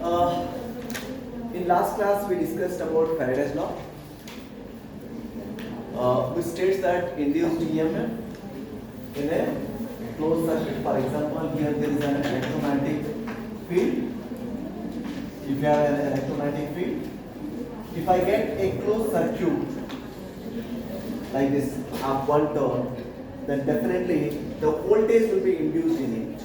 Uh, in last class we discussed about Faraday's law, which states that induced EMF in a closed circuit. For example, here there is an electromagnetic field. If you have an electromagnetic field, if I get a closed circuit like this of one turn, then definitely the voltage will be induced in it.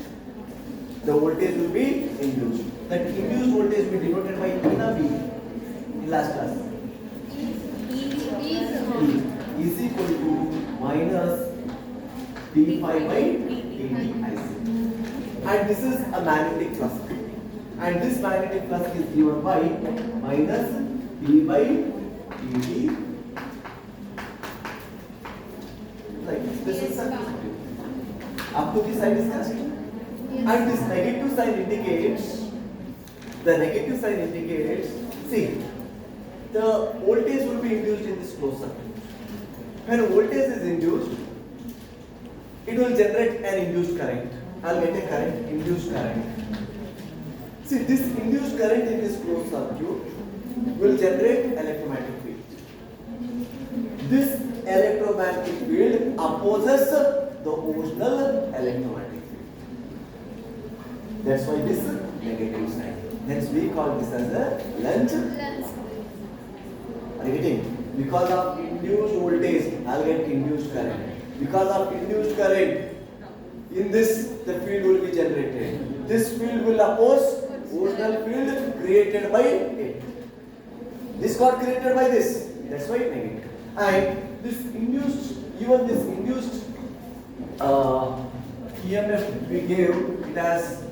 The voltage will be induced. That induced voltage will be denoted by E na B in last class. E is equal to minus d phi by dt IC. And this is a magnetic flux. And this magnetic flux is given by minus d by dt. Like this is up to this side is correct. And this negative sign indicates, see, the voltage will be induced in this closed circuit. When voltage is induced, it will generate an induced current. I'll get a current, induced current. See, this induced current in this closed circuit will generate electromagnetic field. This electromagnetic field opposes the original electromagnetic field. That's why this is negative sign. Hence we call this as a Lenz. Are you getting? Because of induced voltage, I'll get induced current. Because of induced current, in this the field will be generated. This field will oppose original field created by it. This got created by this. That's why negative. And this induced, even this induced EMF we gave it as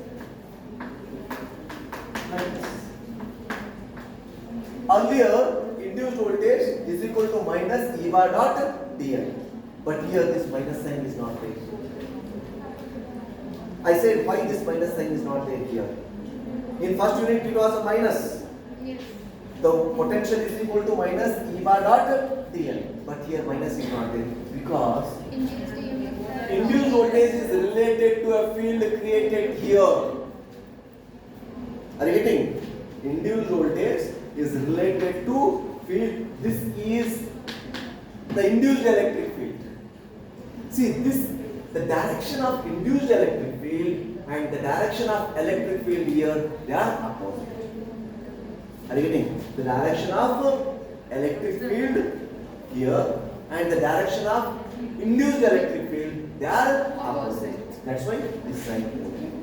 earlier, induced voltage is equal to minus E bar dot dl. But here this minus sign is not there. I said why this minus sign is not there here. In first unit it was a minus. Yes. The potential is equal to minus E bar dot dl. But here minus is not there because induced voltage is related to a field created here. Are you getting? Induced voltage is related to field. This is the induced electric field. See, this the direction of induced electric field and the direction of electric field here, they are opposite. Are you getting? The direction of electric field here and the direction of induced electric field, they are opposite. That's why this side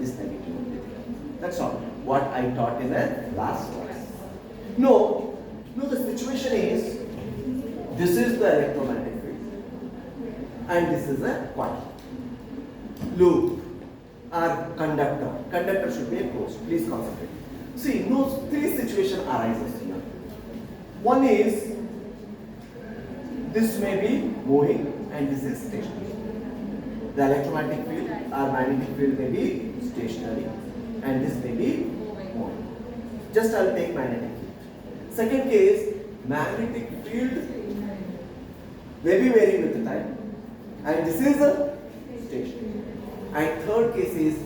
is negative. That's all. What I taught in the last class. No, the situation is, this is the electromagnetic field and this is a coil. Loop or conductor. Conductor should be a closed. Please concentrate. See, no three situations arises here. One is, this may be moving and this is stationary. The electromagnetic field or magnetic field may be stationary and this may be moving. Just I'll take magnetic field. Second case, magnetic field may be varying with the time and this is a stationary. And third case is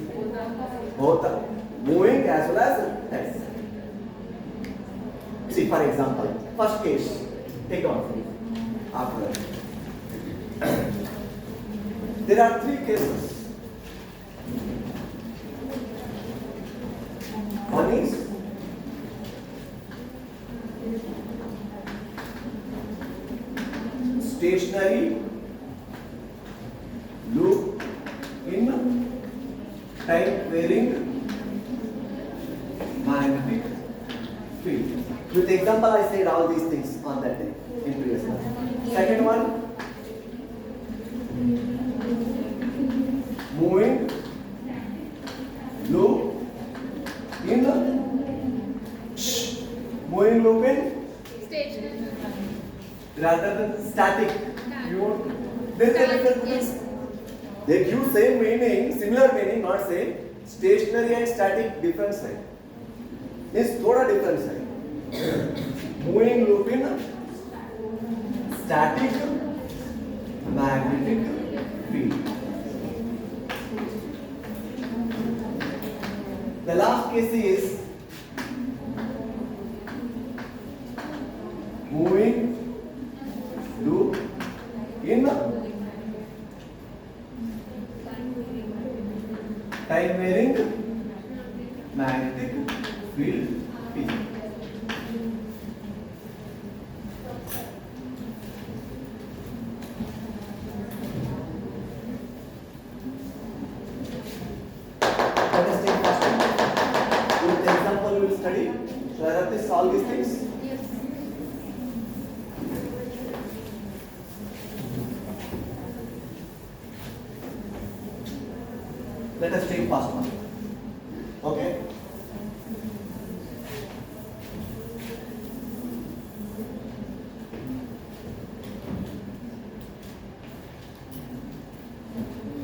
both are moving as well as less. See, for example, first case, take on after that. There are three cases. One is stationary loop in time varying magnetic field. With example, I said all these things on that day in previous class. Second one, moving loop in moving loop in stationary rather than static. You want there is a difference. Yes. They give same meaning, similar meaning, not same. Stationary and static different side. Means thoda different side. Moving loop in static magnetic field. The last case is moving loop in time varying magnetic field P. Let us take first one. With the example we will study. So I have to solve these things. Let us take first one. Okay.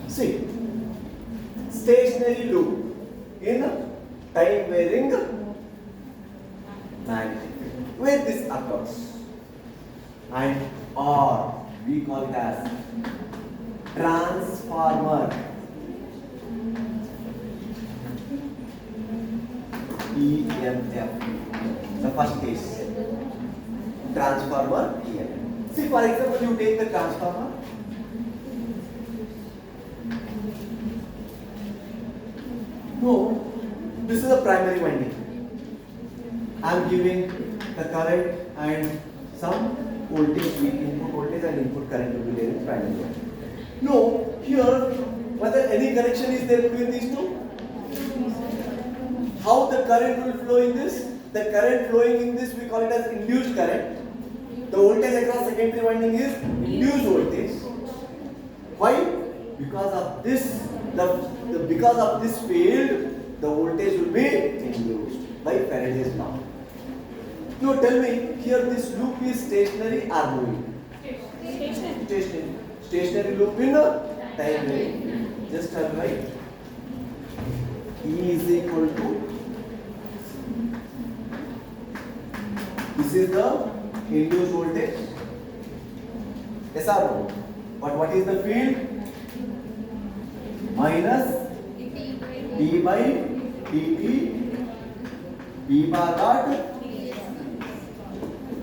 See, stationary loop in time varying magnetic field. Where this occurs, and or we call it as transformer. EMF. The first case. Transformer EMF. See, for example, you take the transformer. No, this is a primary winding. I am giving the current and some voltage, input voltage and input current will be there in primary winding. No, here, whether any connection is there between these two? How the current will flow in this? The current flowing in this we call it as induced current. The voltage across secondary winding is induced voltage. Why? Because of this, because of this field, the voltage will be induced by Faraday's law. Now tell me, here this loop is stationary or moving? Stationary. Stationary loop in time varying. Just write E is equal to, this is the induced voltage, yes or no? But what is the field? Minus d by dt b bar dot.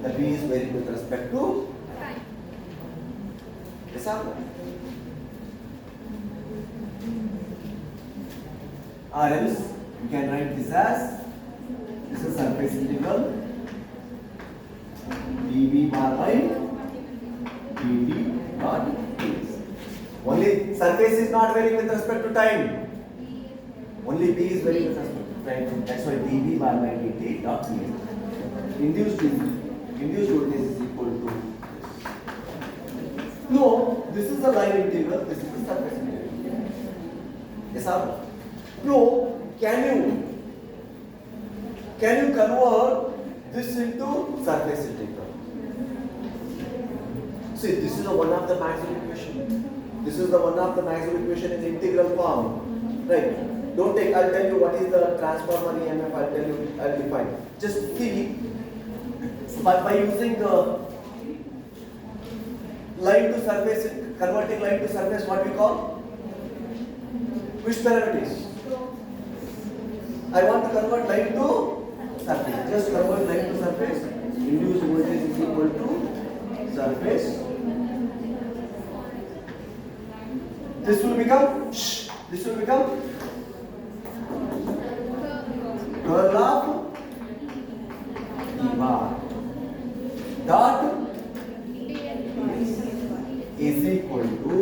The b is varying with respect to time. Yes or no? Or else you can write this as, this is surface integral dv bar by dt dot ds. Only surface is not varying with respect to time. Only b is varying with respect to time. That's why dv bar by dt dot ds. Induced voltage is equal to this. No, this is the line integral. This is the surface integral. Yes or no? No, can you convert this into surface integral? See, this is one of the Maxwell equation. This is the one of the Maxwell equation in integral form. Right? Don't take, I'll tell you what is the transformer EMF, I'll tell you, I'll define. Just see, by using the line to surface, converting line to surface, what we call? Which parameters? I want to convert line to surface. Just convert line to surface. Induced voltage is equal to surface. This will become curl of E bar dot is equal to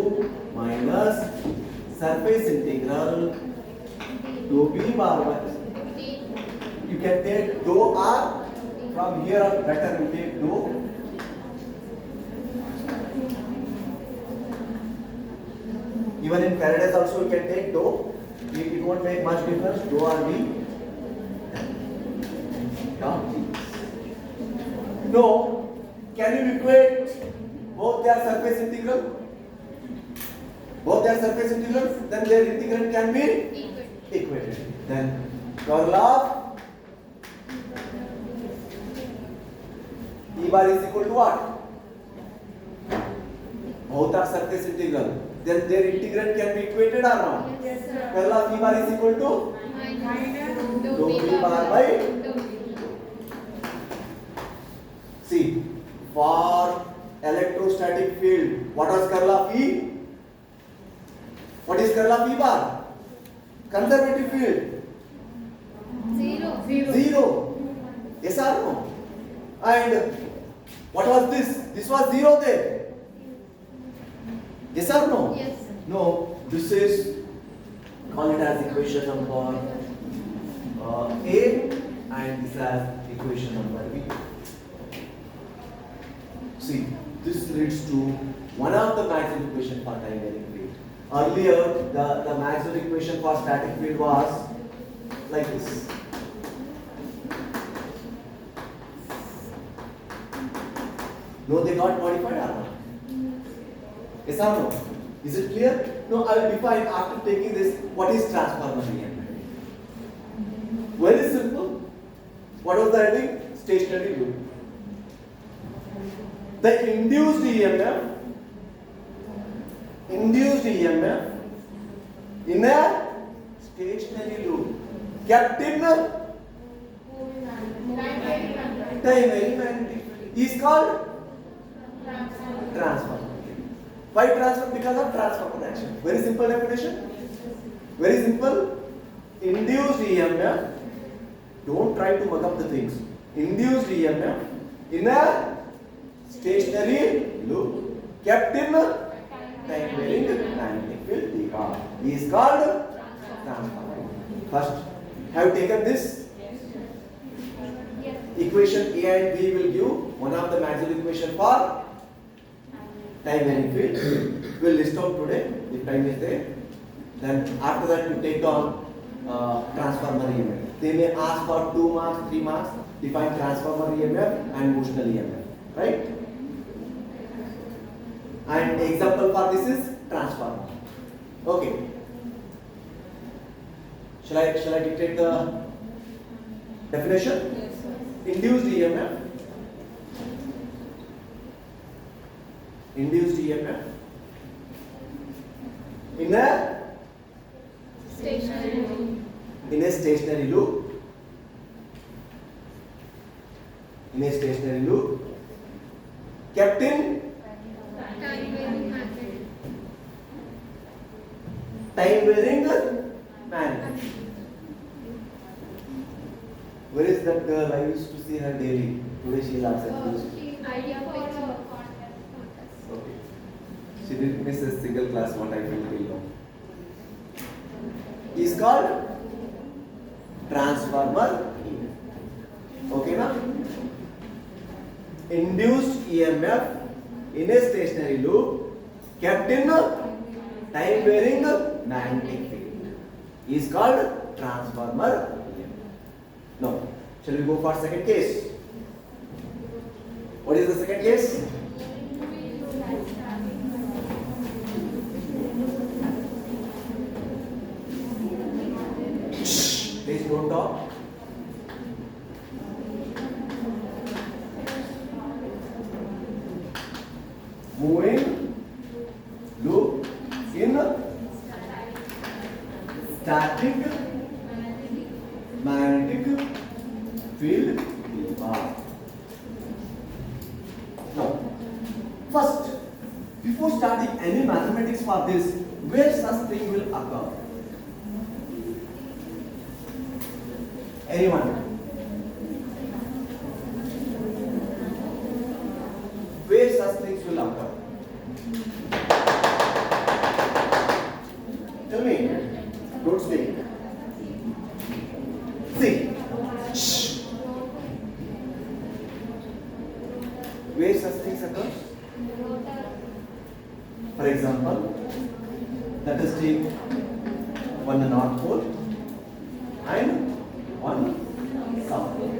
minus surface integral dou b bar by. You can take dou r, from here on better you take dou. Even in Faraday's also you can take dou. It won't make much difference. Dou r d dot d. No, can you equate both their surface integral? Both their surface integrals, then their integrand can be equated. Then curl of E bar is equal to what? Both are surface integral. Then their integrand can be equated or not? Yes, sir. Curl of E bar is equal to Minus dou B bar by. See, For electrostatic field, what was curl of E? What is curl of E bar? Conservative field. Zero. Yes or no? And what was this? This was zero there. Yes or no? Yes. No. This is, call it as equation number A, and this as equation number B. See, this leads to one of the Maxwell equation for time varying field. Earlier, the Maxwell equation for static field was like this. No, they got modified or not? Yes or no? Is it clear? No, I will define after taking this what is transformer EMF. Very simple. What was the heading? Stationary loop. The induced EMF in a stationary loop kept in time varying magnetic field is called transformer. Why transfer? Because of transfer potential. Very simple definition. Very simple. Induced EMF. Don't try to mug up the things. Induced EMF in a stationary loop kept in time varying magnetic field is called transformer. First, have you taken this? Equation A and B will give one of the Maxwell equation for time varying field. We'll list out today if time is there. Then after that you take on transformer EMF. They may ask for 2 marks, 3 marks, define transformer EMF and motional EMF, right? And example for this is transformer. Okay. Shall I dictate the definition? Yes, sir. Induced EMF. Induced EMF in a Stationary loop. stationary loop. In a stationary loop kept in Time varying magnetic. time varying magnet. Where is that girl? I used to see her daily. Today she is absent. Idea for contest. Okay. She didn't miss a single class. What I feel till now. Is called transformer EMF. Okay, now? Induced EMF in a stationary loop kept in time varying magnetic field is called transformer EMF. Now, shall we go for second case? What is the second case? Shh, please don't talk. Moving loop in static magnetic field bar. Now, first, before starting any mathematics for this, where such thing will occur? Anyone? Where such things will occur? Tell me. Don't speak. See. Shh. Where such things occur? For example, let us take one North Pole and one South Pole.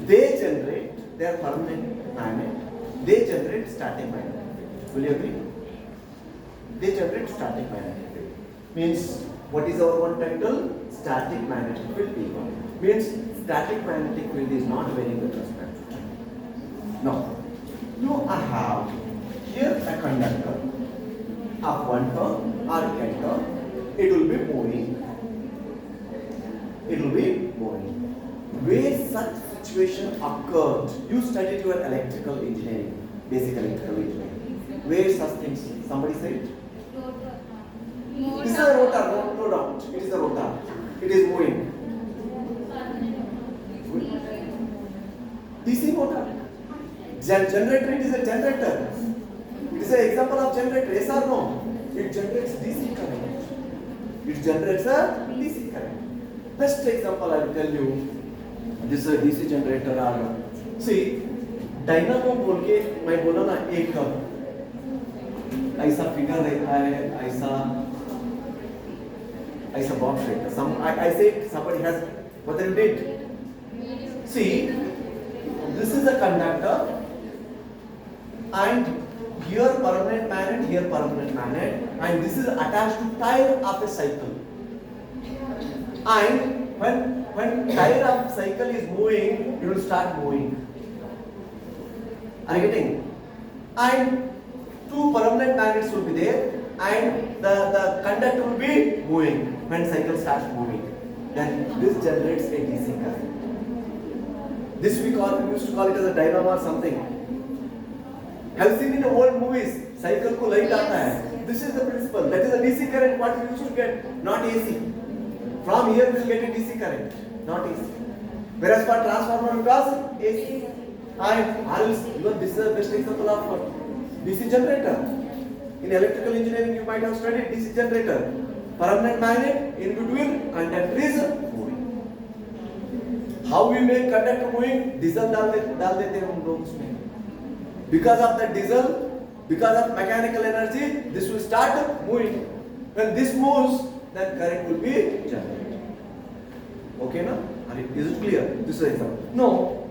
They generate their permanent magnet. They generate static magnet. Will you agree? They generate static magnetic field. Means what is our one title? Static magnetic field P1. Means static magnetic field is not varying with respect to time. Now I have here a conductor of one turn or n turn. It will be moving. It will be moving. Where such situation occurred? You studied your electrical engineering, basic electrical engineering. Where such things? Somebody said? This is a rotor, no doubt. It is a rotor. It is moving. DC motor. Generator, it is a generator. It is an example of generator, yes or no? It generates DC current. It generates a DC current. Best example I will tell you. This is a DC generator. See, dynamo बोल के मैं बोला ना एक ऐसा figure रहता है, ऐसा बॉक्स रहता है. I say somebody has, what they did. See, this is a conductor, and here permanent magnet, here permanent magnet, and this is attached to tire of a cycle. And when tire of cycle is moving, it will start moving. Are you getting? And two permanent magnets will be there, and the conductor will be moving when cycle starts moving. Then this generates a DC current. This we used to call it as a dynamo or something. Have seen in old movies, cycle को light आता है. This is the principle. That is a DC current what we used to get, not AC. From here we will get a DC current, not AC. Whereas for transformer it was AC. And even this is the best example of DC generator. In electrical engineering you might have studied DC generator. Permanent magnet, in between conductor is moving. How we make conductor moving? Diesel डाल देते हैं हम लोग उसमें. Because of the diesel, because of mechanical energy, this will start moving. When this moves, then current will be generated. Okay, na? Is it clear? This is example. No.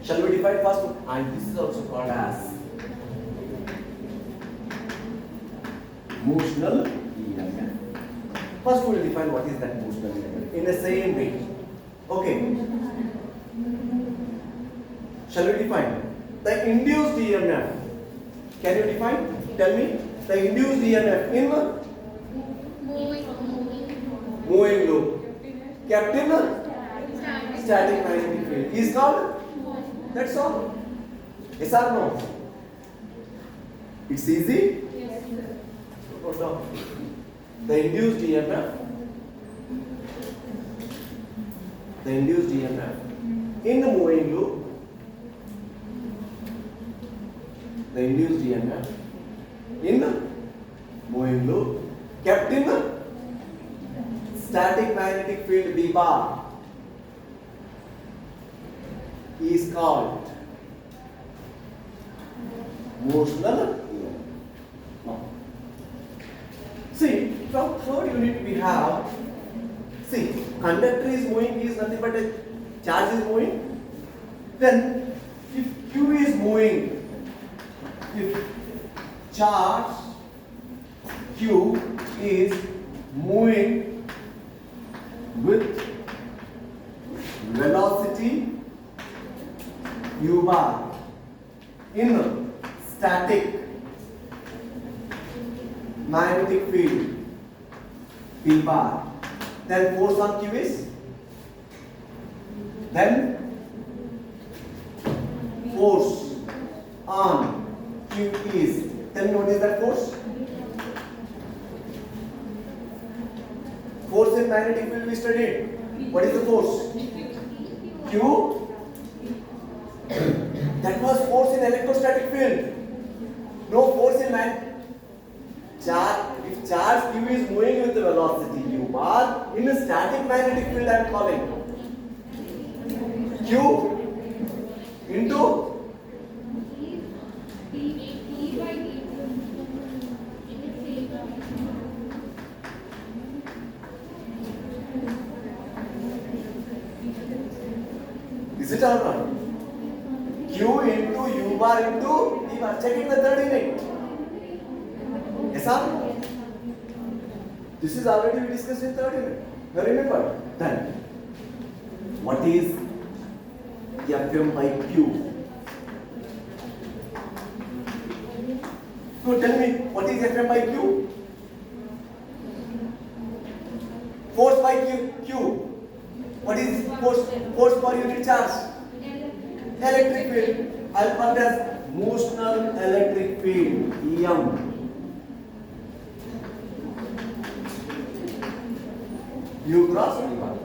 Shall we define first? And this is also called as motional EMF. First we will define what is that motional EMF in the same way. Okay. Shall we define? The induced EMF. Can you define? Tell me. The induced EMF in moving loop. Kept in static magnetic field is called. That's all. Yes or no? It's easy. Note down. The induced EMF. The induced EMF in the moving loop. The induced EMF in the moving loop kept in the static magnetic field B bar is called motional EMF. Now, see, from third unit we have, see, conductor is moving, is nothing but a charge is moving. Then if Q is moving, if charge Q is moving with velocity u bar in static magnetic field P bar, then force on Q is, then force on Q is, tell me what is that force? Force in magnetic field we studied. What is the force? Q. That was force in electrostatic field. No force in charge. If charge Q is moving with the velocity u bar in a static magnetic field, I am calling Q into is it or not? Q into u bar into P bar. Check in the third unit. Yes or no? This is already we discussed in third unit. Now remember. Then what is Fm by Q? So tell me what is Fm by Q? Force by Q. What is force per unit charge? electric field. I'll call it as motional electric field, EM. U cross V bar.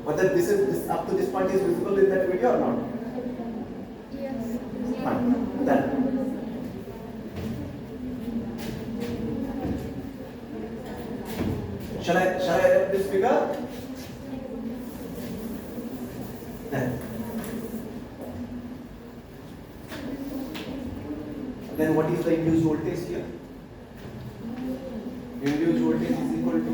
Whether this up to this point is visible in that video or not? Yes. Fine. Done. Shall I write this figure? Then what is the induced voltage here? Induced voltage is equal to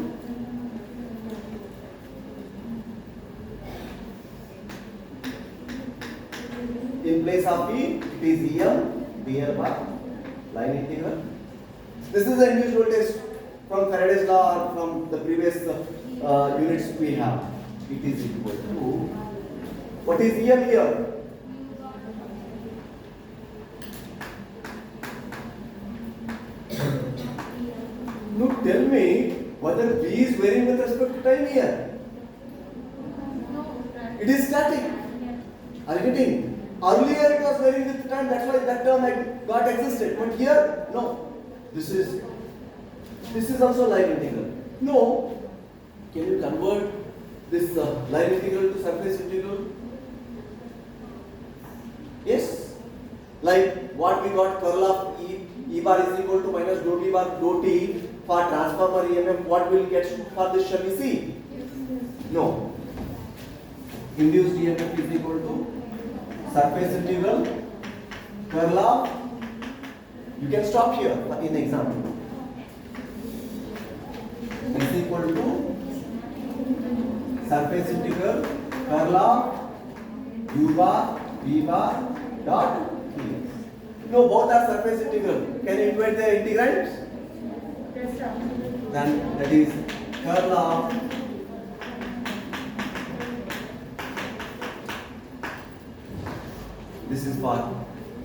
in place of V, it is EM, BL bar, line integral. This is the induced voltage from Faraday's law or from the previous units we have. It is equal to, what is EM here? Now tell me whether V is varying with respect to time here. It is static. Are you getting? Earlier it was varying with time, that's why that term had got existed. But here, no. This is also line integral. No. Can you convert this line integral to surface integral? Yes. Like what we got, curl of E bar is equal to minus dou D bar dou T for transformer EMF. What will get for this, shall we see? No. Induced EMF is equal to surface integral curl of, you can stop here in the example, is equal to surface integral curl of U bar V bar dot ds. No, both are surface integral. Can you equate the integrants? Then that is curl of this is for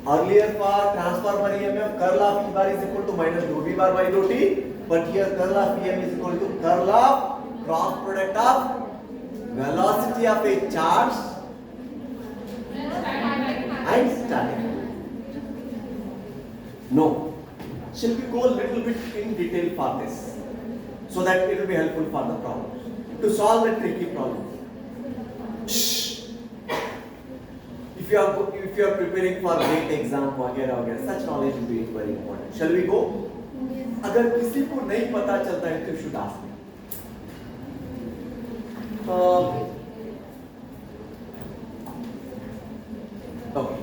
earlier for transformer EMF curl of E bar is equal to minus dou V bar by dou T, but here curl of EM is equal to curl of cross product of velocity of a charge and static. No. Shall we go a little bit in detail for this so that it will be helpful for the problem to solve a tricky problem. Shh. If you are preparing for GATE exam वगैरह such knowledge will be very important. Shall we go? अगर किसी को नहीं पता चलता है तो you should ask me. Okay.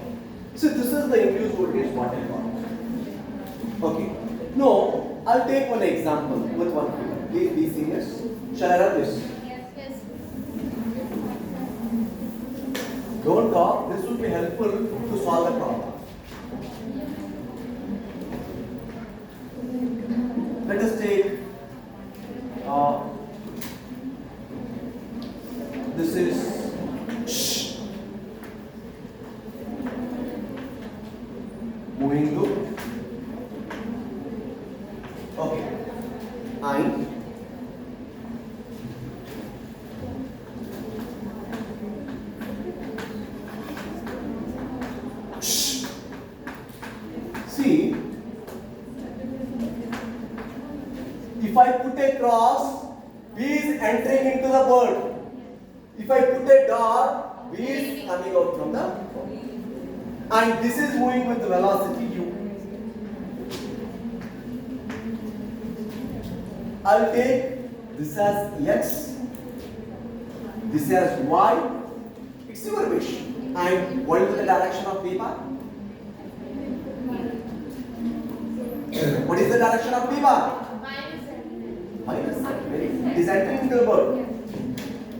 So this is the induced voltage what I got. Okay. No, I'll take one example with one figure. Please be serious. Shall I run this? Yes. Don't talk. This will be helpful to solve the problem. Let us take this is moving loop. Okay. And see, if I put a cross, V is entering into the bird. If I put a dot, V is coming out from the bird. And this is moving with the velocity u. I'll take this as x, this as y. It's your wish. And what is the direction of V bar? What is the direction of V bar? Minus. Very good. It is entering into the bird.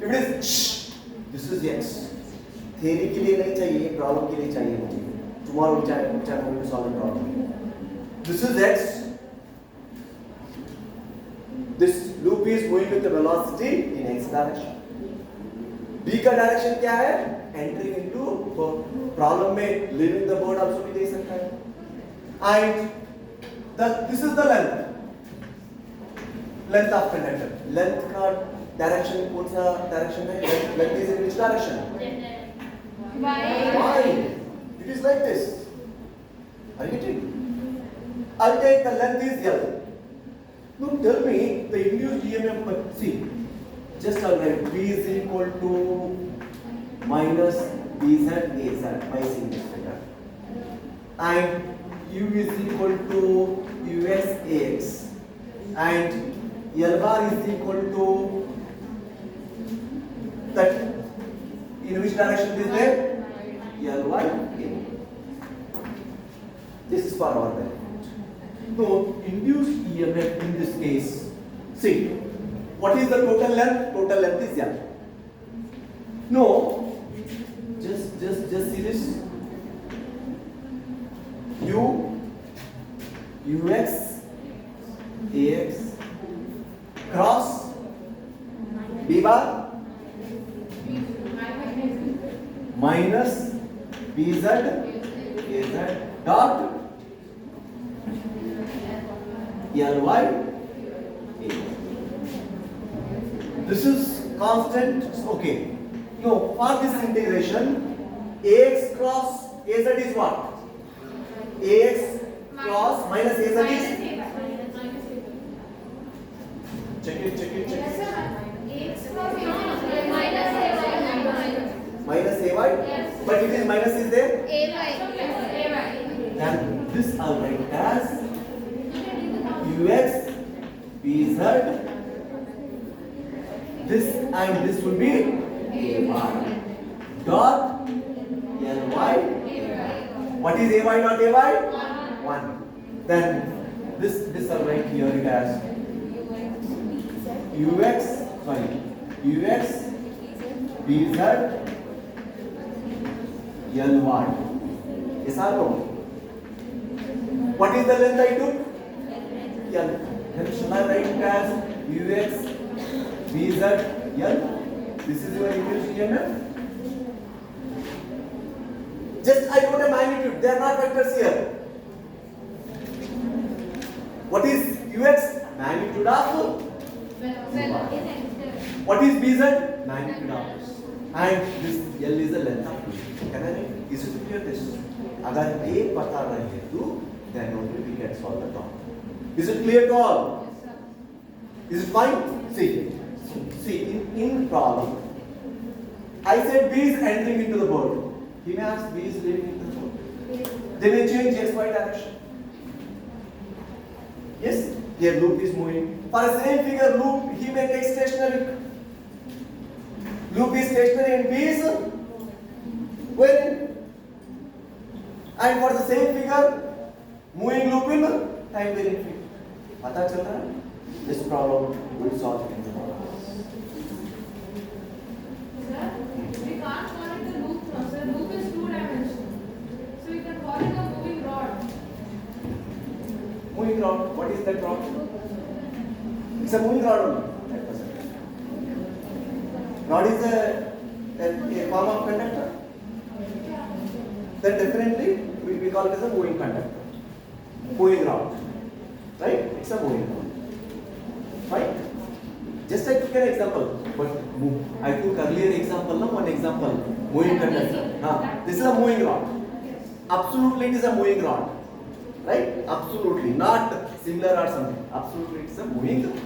If it is shh, this is x. Theory के लिए नहीं चाहिए, problem के लिए चाहिए मुझे. Tomorrow which I am going to solve the problem. This is x. This loop is moving with the velocity in x direction. B का direction क्या है? Entering into bird. Problem में leaving the bird also भी दे सकता है. And this is the length. Length of conductor. Length का direction कौन सा direction है? Length is in which direction? Why? Y. is like this. Are you getting? I'll take the length is L. Now tell me the induced EMF. See, just I'll write B is equal to minus BZ AZ by seeing this figure, and U is equal to US AX, and L bar is equal to that. In which direction is there? Ly A. This is for our benefit. So, induced EMF in this case, see, what is the total length? Total length is L. No, just see this. Ux, Ax, cross, B bar, minus BZ, AZ, dot, Ly, A. This is constant, okay. No, for this integration, Ax cross AZ is what? Ax cross minus AZ is? Check it. Minus AY? Yes. But it is minus is there? AY. Then this I'll write as Ux, BZ, this and this will be AY dot Ly. What is AY dot AY? 1. Then this I'll write here it as Ux, BZ, Ly. Yes or no? What is the length I took? L. Then shall I write it as Ux, BZ, L? This is your induced EMF. Just I wrote a magnitude. They are not vectors here. What is Ux? Magnitude of. What is BZ? Magnitude of. And this L is the length of loop. Can I write? Is it clear this? अगर A पता रहे तो then only we can solve the problem. Is it clear to all? Is it fine? See, in problem, I said B is entering into the board. He may ask B is leaving into the board. They may change XY direction. Yes, their loop is moving. For the same figure loop, he may take stationary. Loop is stationary and B is where? And for the same figure, moving loop in time varying field. पता चल रहा है? This problem will solve in the model. We can't call it the loop now. So the loop is 2-dimensional. So we can call it a moving rod. Moving rod. What is that rod? It's a moving rod only. Rod is a form of conductor. Then definitely we call it as a moving conductor. Moving rod. Right? It's a moving rod. Fine? Just I took an example. But I took earlier example, no? One example. Moving conductor. This is a moving rod. Absolutely it is a moving rod. Right? Absolutely. Not similar or something. Absolutely it is a moving rod.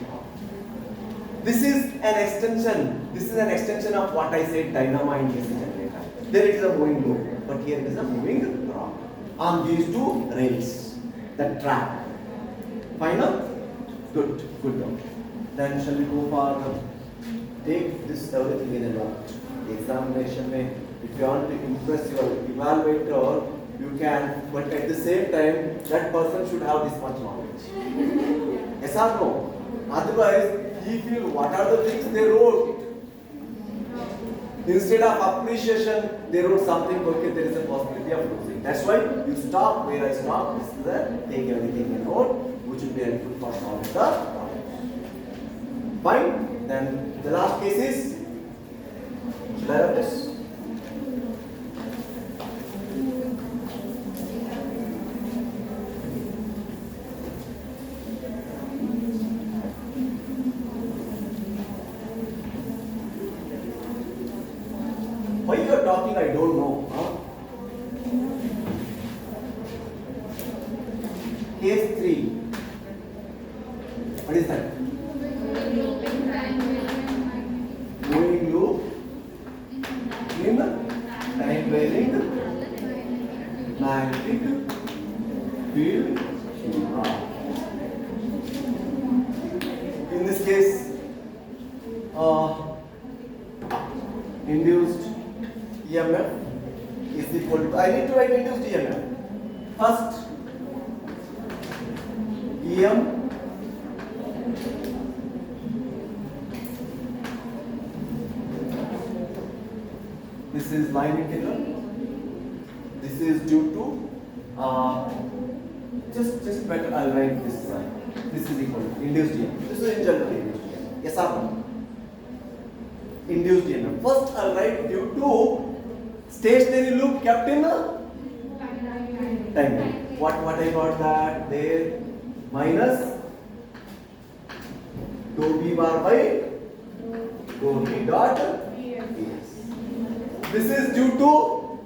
This is an extension. This is an extension of what I said dynamo and DC generator. There it is a moving loop. But here it is a moving rod. On these two rails. The track. Final? Good. Good. Then shall we go for take this everything in a note. Examination may, if you want to impress your evaluator, you can, but at the same time, that person should have this much knowledge. Yes or no? Otherwise, he feel what are the things they wrote. Instead of appreciation, they wrote something, okay, there is a possibility of losing. That's why you stop where I stop. This is the take everything in note, which will be helpful for solving the problem. Fine? Then the last case is, should I have this? Why you are talking, I don't know. Huh? case 3. What is that? Moving loop in time varying magnetic field. In this case, induced EMF is equal to, I need to write induced EMF. First, EM this is line integral. This is due to just better I'll write this side. This is equal to induced EMF. This is in general induced EMF. Yes or no? Induced EMF. First I'll write due to stationary loop kept in time. What I got that there minus dou B bar by dou B dot ds. This is due to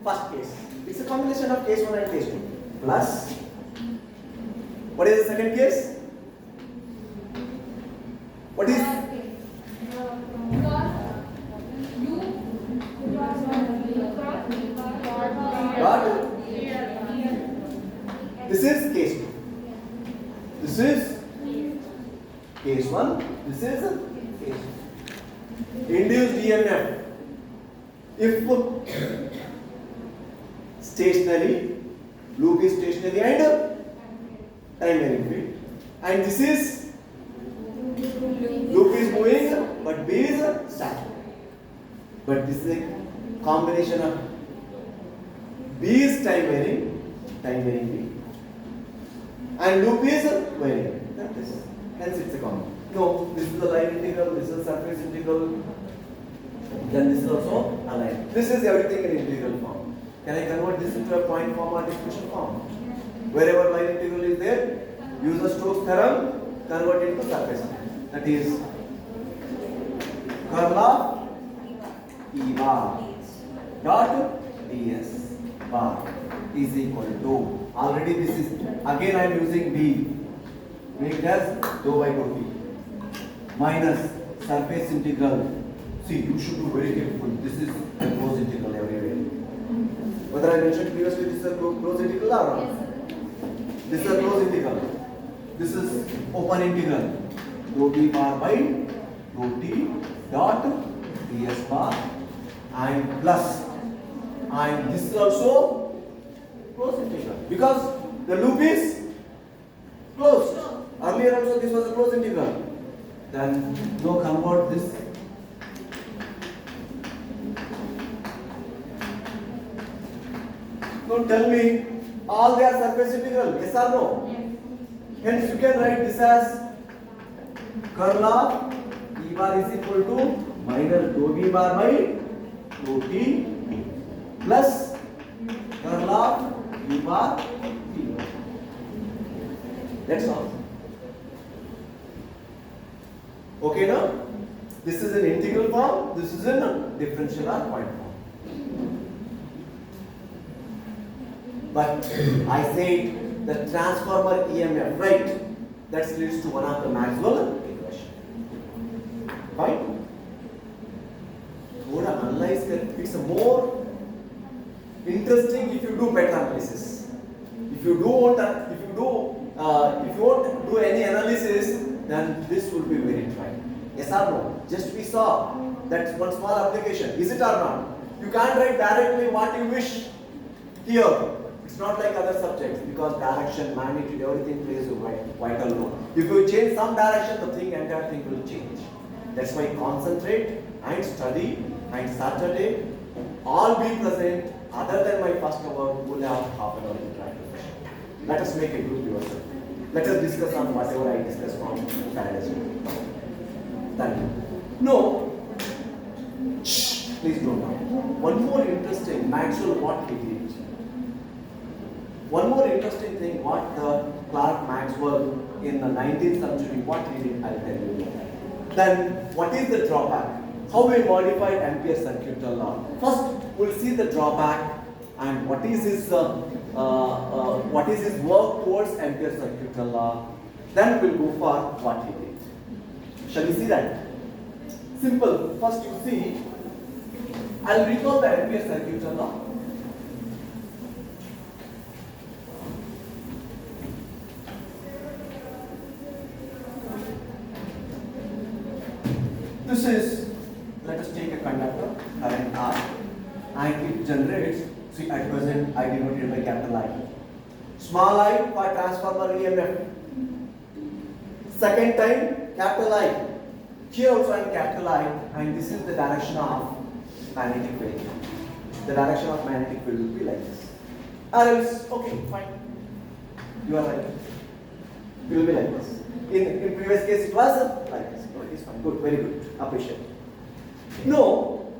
first case. It's a combination of case 1 and case 2. Plus, what is the second case? What is dot? This is case 2. This is case 1. This is case 2. Induced EMF. If stationary, loop is stationary and time varying field, and this is loop is moving but B is static. But this is a combination of B is time varying field, and loop is varying. That is, hence it's a combination. No, this is the line integral, this is surface integral. Then this is also aligned. This is everything in integral form. Can I convert this into a point form or differential form? Wherever line integral is there, use the Stokes theorem, convert it to surface. That is curl of E bar dot ds bar is equal to, already this is, again I am using B, make it as dou by dou t minus surface integral. See, you should be very careful. This is a closed integral everywhere. Whether I mentioned previously, this is a closed integral or not? This is a closed integral. This is open integral. Dou B bar by dou t dot ds bar and plus, and this is also closed integral because the loop is closed. Earlier also this was a closed integral. Then no, convert this. Now tell me, all they are surface integral, yes or no? Yes. Hence you can write this as curl of E bar is equal to minus dou B bar by dou t plus curl of U bar t. That's all. Okay now? This is an integral form, this is in differential or point form. But I said the transformer EMF, right? That leads to one of the Maxwell equation. Fine? Thoda analyze that. It's more interesting if you do better analysis. If you won't do any analysis, then this will be very dry. Yes or no? Just we saw that one small application. Is it or not? You can't write directly what you wish here. It's not like other subjects because direction, magnitude, everything plays a vital role. If you change some direction, the entire thing will change. That's why concentrate and study, and Saturday all be present. Other than my first hour, we'll have half an hour to try to finish. Let us make a group yourself. Let us discuss on whatever I discussed from Saturday. Thank you. No. Shh. Please don't know. One more interesting, Maxwell what he did. One more interesting thing, what the Clerk Maxwell in the 19th century, what he did, I'll tell you. Then, what is the drawback? How we modified Ampere's circuital law? First, we'll see the drawback and what is his what is his work towards Ampere's circular law. Then we'll go for what he did. Shall we see that? Simple. First you see, I'll recall the Ampere's circular law. This is, let us take a conductor, current R, and it generates, see at present I denoted by capital I. Small I for transformer EMF. Second time, capital I. Here also I am capital I, and this is the direction of magnetic field. The direction of magnetic field will be like this. Or else, okay, fine. You are right. It will be like this. In previous case it was like this. No, it is fine. Good, very good. Appreciate. No,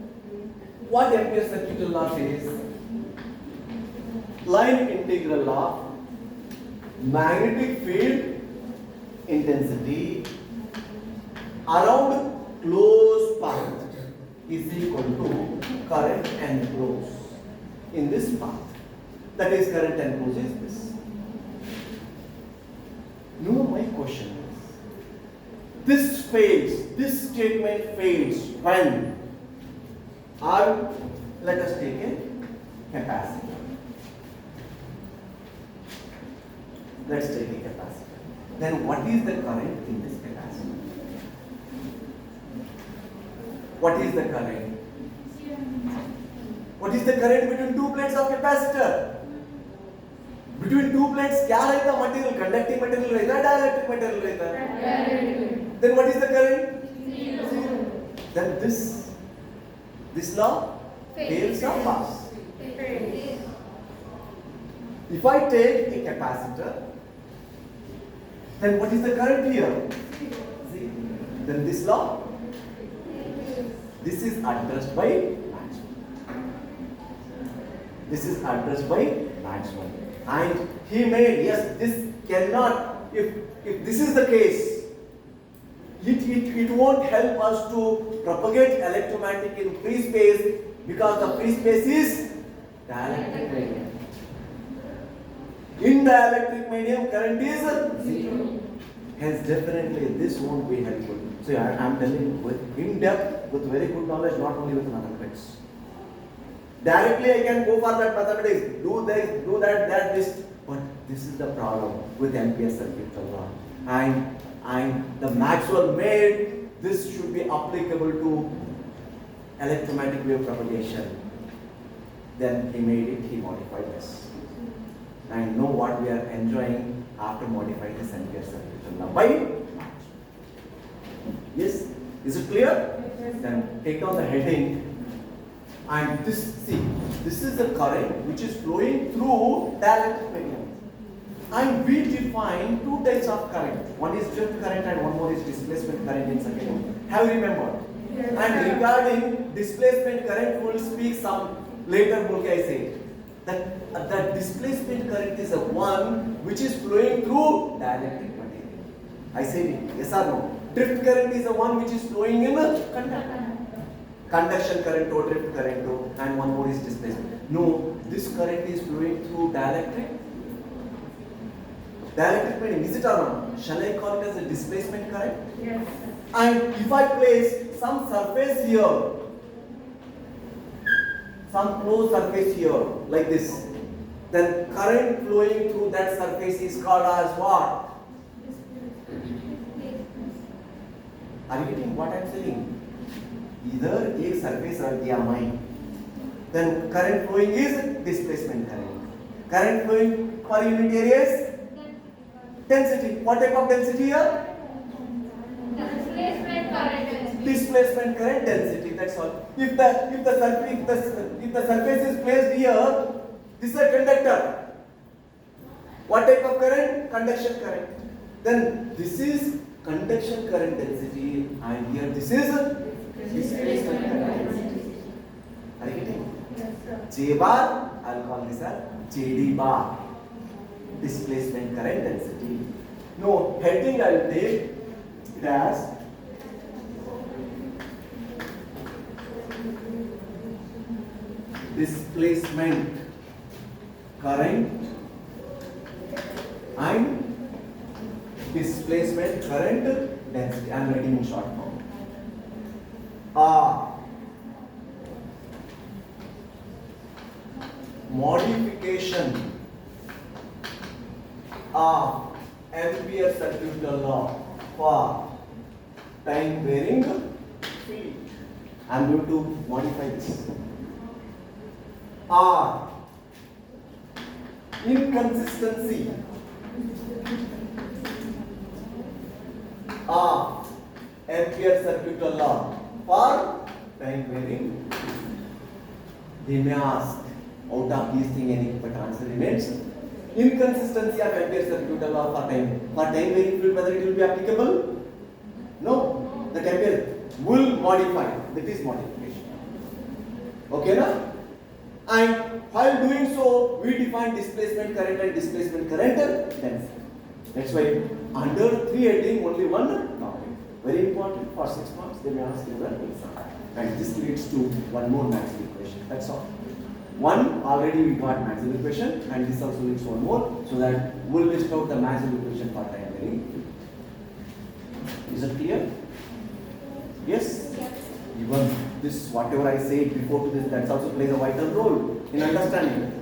what Ampere's circular law says, line integral of magnetic field intensity around closed path is equal to current enclosed in this path. That is, current enclosed is this. No, my question is, this fails, this statement fails when R, let us take a capacitor. Let's take a capacitor. Then what is the current in this capacitor? What is the current? What is the current between two plates of capacitor? Between two plates, क्या रहता material? Conducting material रहता है, dielectric material रहता है. Then what is the current? Zero. Then this law fails or pass? If I take a capacitor, then what is the current here? Zero. Then this law, this is addressed by Maxwell. This is addressed by Maxwell. And he made, yes, this cannot, if this is the case, it won't help us to propagate electromagnetic in free space because the free space is dielectric medium. In dielectric medium, current is zero. Hence, definitely this won't be helpful. So I am telling you with in depth, with very good knowledge, not only with mathematics. Directly I can go for that mathematics, do this, do that, this. But this is the problem with Ampere's circular law. And the Maxwell made this should be applicable to electromagnetic wave propagation. Then he made it, he modified this. And know what we are enjoying after modifying this Ampere's circular law. Why? Yes? Is it clear? Then take down the heading. And this, see, this is the current which is flowing through dielectric medium. And we define two types of current. One is drift current and one more is displacement current in second one. Have you remembered? Yes. And regarding displacement current, we will speak some later book I say. That displacement current is the one which is flowing through dielectric material. I say it, yes or no? Drift current is the one which is flowing in a conduction current or drift current and one more is displacement. No, this current is flowing through dielectric medium. Is it or not? Shall I call it as a displacement current? Yes. And if I place some surface here, some closed surface here, like this, then current flowing through that surface is called as what? Are you getting what I am saying? इधर एक surface रख दिया मैं, then current flowing is displacement current. Current flowing per unit area is density. What type of density here? Displacement current density. Displacement current density. That's all. If the surface is placed here, this is a conductor. What type of current? Conduction current. Then this is conduction current density, and here this is displacement current density. Are you getting? Yes, sir. J bar, I'll call this as JD bar. Displacement current density. No, heading I'll take it as displacement current and displacement current density. I am writing in short form. R modification of Ampere circuit law for time varying field. I am going to modify this. R inconsistency of Ampere circuit law for time varying. They may ask, out of these things any, but answer remains inconsistency of Ampere circuit law for time varying field, whether it will be applicable? No, the Ampere will modify. That is modification. Okay, na? And while doing so, we define displacement current and displacement current density. That's why under 3 heading only one topic. Very important for 6 months. They may ask you that exam. And this leads to one more Maxwell equation. That's all. One already we got Maxwell equation, and this also leads to one more, so that we'll list out the Maxwell equation for time varying. Is it clear? Yes? Even this, whatever I said before to this, that also plays a vital role in understanding it.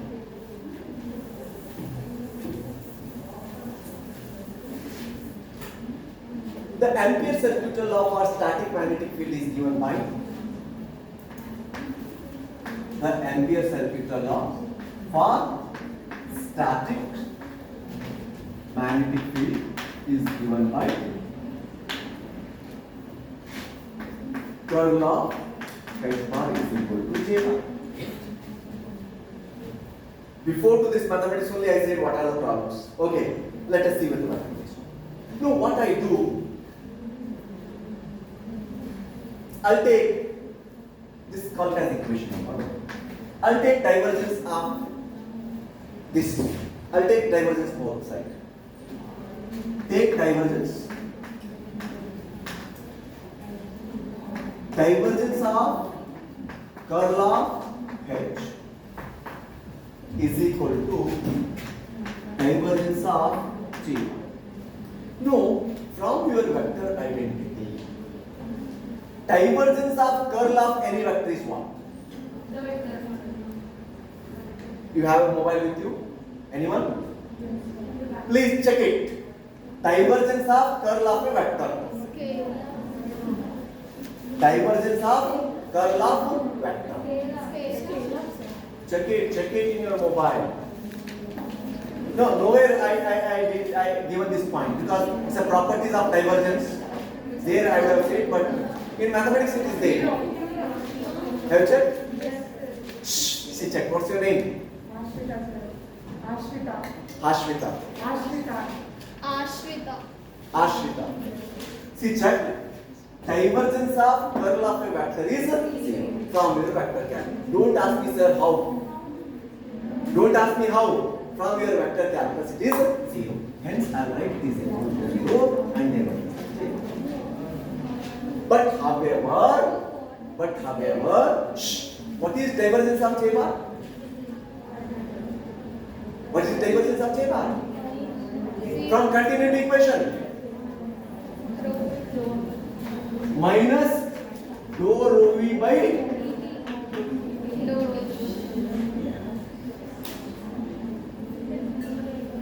The Ampere circuit law for static magnetic field is given by the Ampere circuit law for static magnetic field is given by curl of H bar is equal to J bar. Before to this mathematics only I said what are the problems. Okay, let us see with the mathematics. Now what I do, I'll take this called as equation number 1. I'll take divergence of this. I'll take divergence both sides. Take divergence. Divergence of curl of H is equal to divergence of G. Now, from your vector identity, divergence of curl of any vector is what? The vector. You have a mobile with you? Anyone? Please check it. Divergence of curl of a vector. Scale. Divergence of curl of vector. Scale. Check it in your mobile. No, nowhere I given this point because it's a properties of divergence. There I would have said, but in mathematics it is there. Have you checked? Shh, see, check. What's your name? Ashwita. Ashwita. Ashwita. Ashwita. Ashwita. See, check. Divergence of curl of a vector is 0 from your vector calculus. Don't ask me, sir, how. Don't ask me how. From your vector calculus it is 0. Hence, I write this equal to 0 and divergence of 0. But however, shh, what is divergence of J bar? What is divergence of J bar? From continuity equation. Minus dou rho v by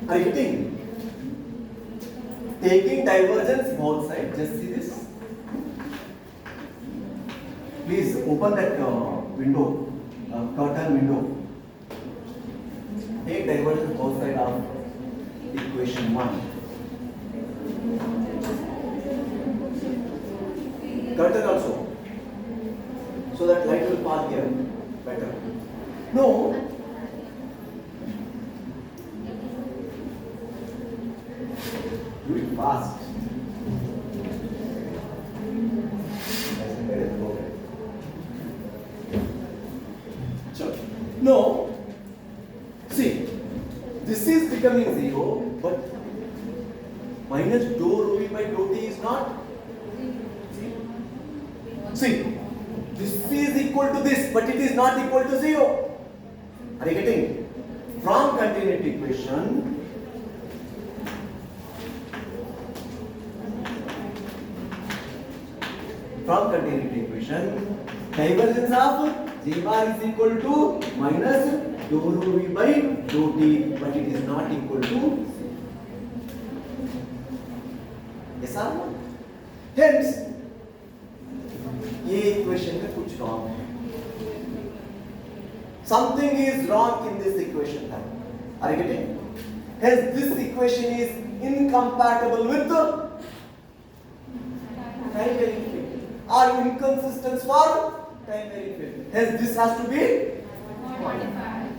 are you getting? Taking divergence both sides, just see this. Please open that window, curtain window. Take divergence both sides of equation 1. Curtain also, so that light will pass here better. No. Do it fast. Sure. No. See, this is becoming 0, but minus dou rho v by dou t is not. See, this is equal to this, but it is not equal to 0. Are you getting? from continuity equation, divergence of J bar is equal to minus dou rho v by dou t, but it is not equal to 0. Yes or no? Hence, ये equation में कुछ wrong है. Something is wrong in this equation. Are you getting? Hence, this equation is incompatible with the time varying field, or inconsistent for time varying field. Hence, this has to be Modified.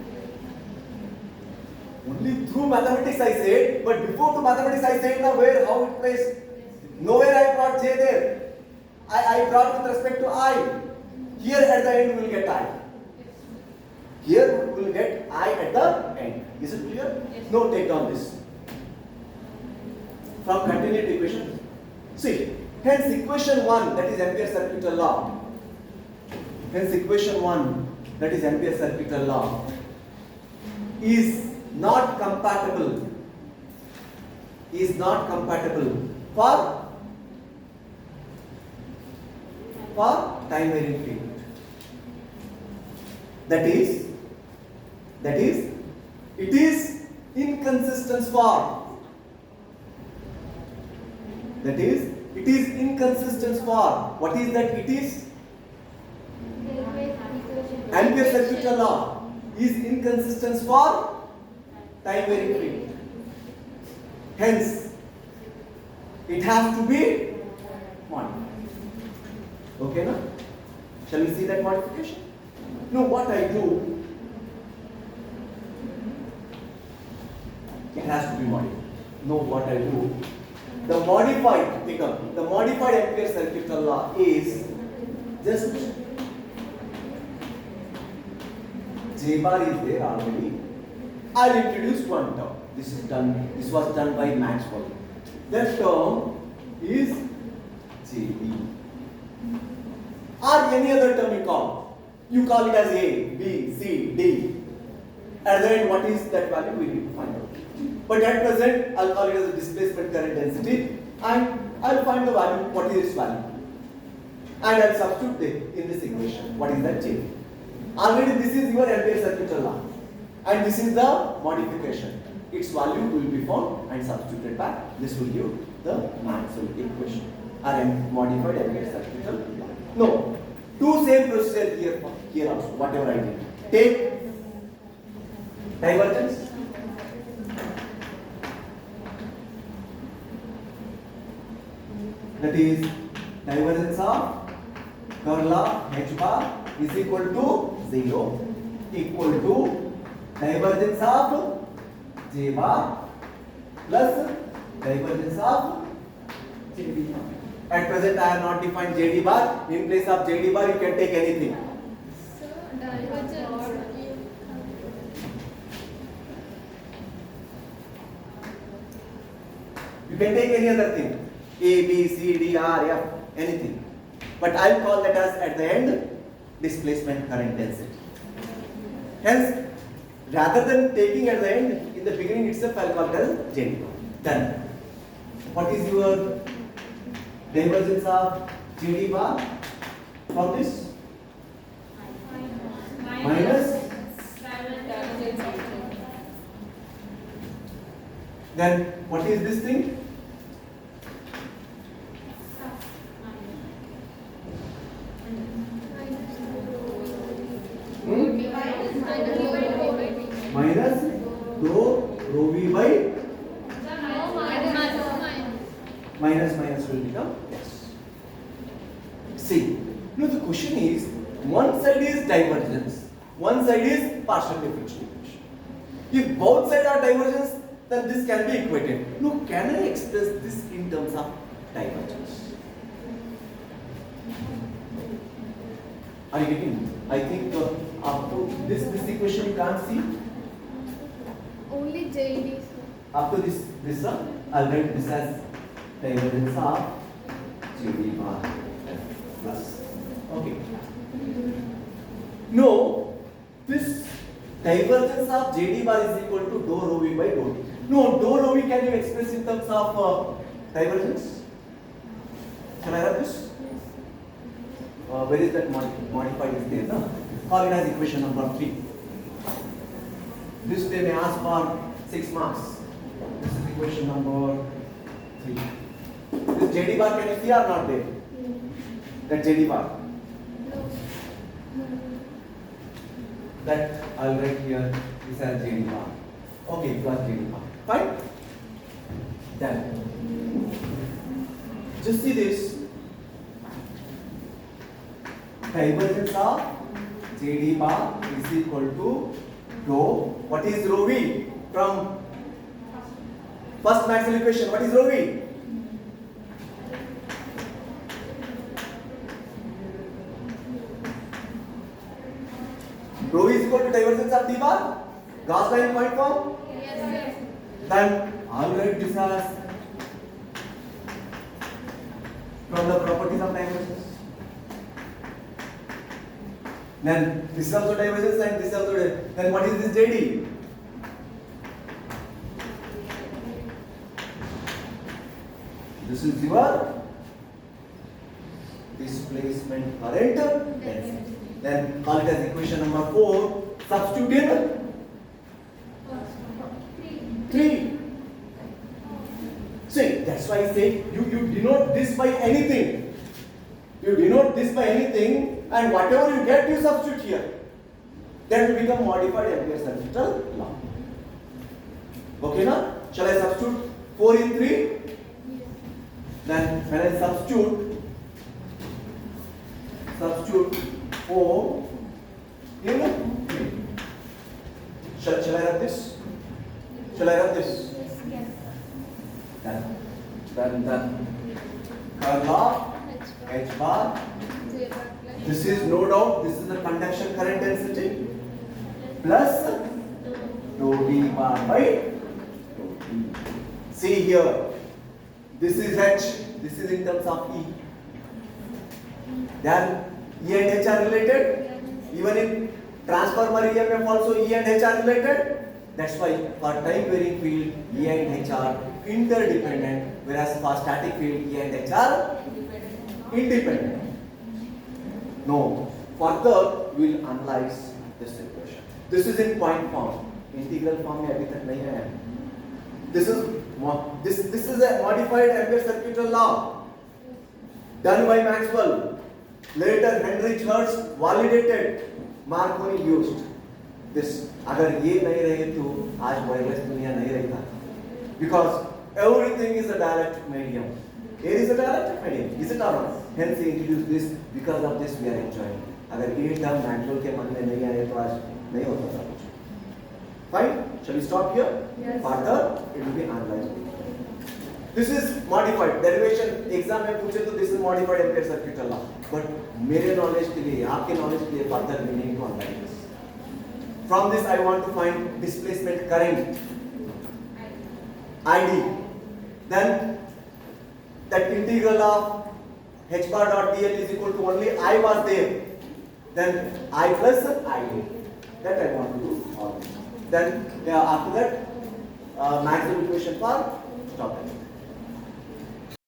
only through mathematics I said, but before to mathematics I said now where, how it plays. Nowhere I brought J there. I brought with respect to I. Here at the end we will get I. Here we will get I at the end. Is it clear? Yes. No, take down this. From continuity equation. See, hence equation 1, that is Ampere's circuital law. Hence equation 1, that is Ampere's circuital law, is not compatible. Is not compatible for time varying field. That is, it is inconsistent for. That is, it is inconsistent for. What is that? It is Ampere's circuital law is inconsistent for time varying field. Hence, it has to be modified. Okay, now? Shall we see that modification? No, what I do, it has to be modified. No, what I do, the modified Ampere's circuital law is just J bar is there already. I'll introduce one term. This was done by Maxwell. That term is JD. Or any other term you call. You call it as A, B, C, D. At the end, what is that value? We need to find out. But at present, I'll call it as a displacement current density, and I'll find the value. What is its value? And I'll substitute it in this equation. What is that J? Already, this is your Ampere's circuital law, and this is the modification. Its value will be found and substituted back. This will give the Maxwell equation, or modified Ampere's circuital law. No, two same procedure here also. Whatever I did, take divergence. That is divergence of curl of H bar is equal to 0, equal to divergence of J bar plus divergence of JD bar. At present, I have not defined JD bar. In place of JD bar, you can take anything. So, divergence. You can take any other thing. A, B, C, D, R, F, anything. But I'll call that as at the end displacement current density. Hence, rather than taking at the end, in the beginning itself, I'll call it as JD. Done. What is your divergence of JD bar from this? Minus. Then what is this thing? Minus dou rho v by minus will become yes. See, now the question is, one side is divergence, one side is partial differential equation. If both sides are divergence, then this can be equated. Now, can I express this in terms of divergence? Are you getting? I think up to this equation you can't see. Only JD. Up to this I'll write this as divergence of JD bar plus. Okay. No, this divergence of JD bar is equal to dou rho v by dou t. No, dou rho v can you express in terms of divergence? Shall I have this? Where is that modified is there? No? Call it as equation number 3. This they may ask for 6 marks. This is equation number 3. This JD bar can you see or not there? That JD bar. That I'll write here is as JD bar. Okay, plus JD bar. Fine? Then just see this. Divergence of JD bar is equal to rho. What is rho v? From first Maxwell equation, what is rho v? Rho is equal to divergence of d bar. Gauss-Lorentz point form. Yes, sir. Then I'll write this as from the properties of divergence. Then this is also divergence and this is also divergence. Then what is this JD? This is your displacement current density. Then call it as equation number 4. Substitute in 3. See, that's why I say you denote this by anything. You denote this by anything, and whatever you get, you substitute here. That will become modified Ampere's circuital law. Okay, now? Shall I substitute 4 in 3? Then when I substitute 4 in 3. Shall I write this? Shall I write this? Done. Curl of H bar. This is no doubt, this is the conduction current density plus dou d bar by dou t. See here, this is H, this is in terms of E. Then E and H are related. Even in transformer EMF also E and H are related. That's why for time varying field E and H are interdependent, whereas for static field E and H are independent. No, further we will analyze this equation. This is in point form. Integral form में अभी तक नहीं है. This is a modified Ampere circuital law done by Maxwell. Later Heinrich Hertz validated. Marconi used this. अगर ये नहीं रहे तो आज वायरलेस दुनिया नहीं रहता. Because everything is a dielectric medium. Air is a dielectric medium. Is it or not? Hence he introduced this. Because of this we are enjoying. अगर ये term Maxwell के मन में नहीं आए तो आज नहीं होता था कुछ. Fine? Shall we stop here? Yes. Further it will be analyzed. This is modified derivation. Exam में पूछे तो this is modified Ampere circuital law. But मेरे knowledge के लिए, आपके knowledge के लिए further we need to analyze this. From this I want to find displacement current ID. Then that integral of h bar dot dl is equal to only I was there. Then I plus ID. That I want to do all. Then after that Maxwell equation for stopping.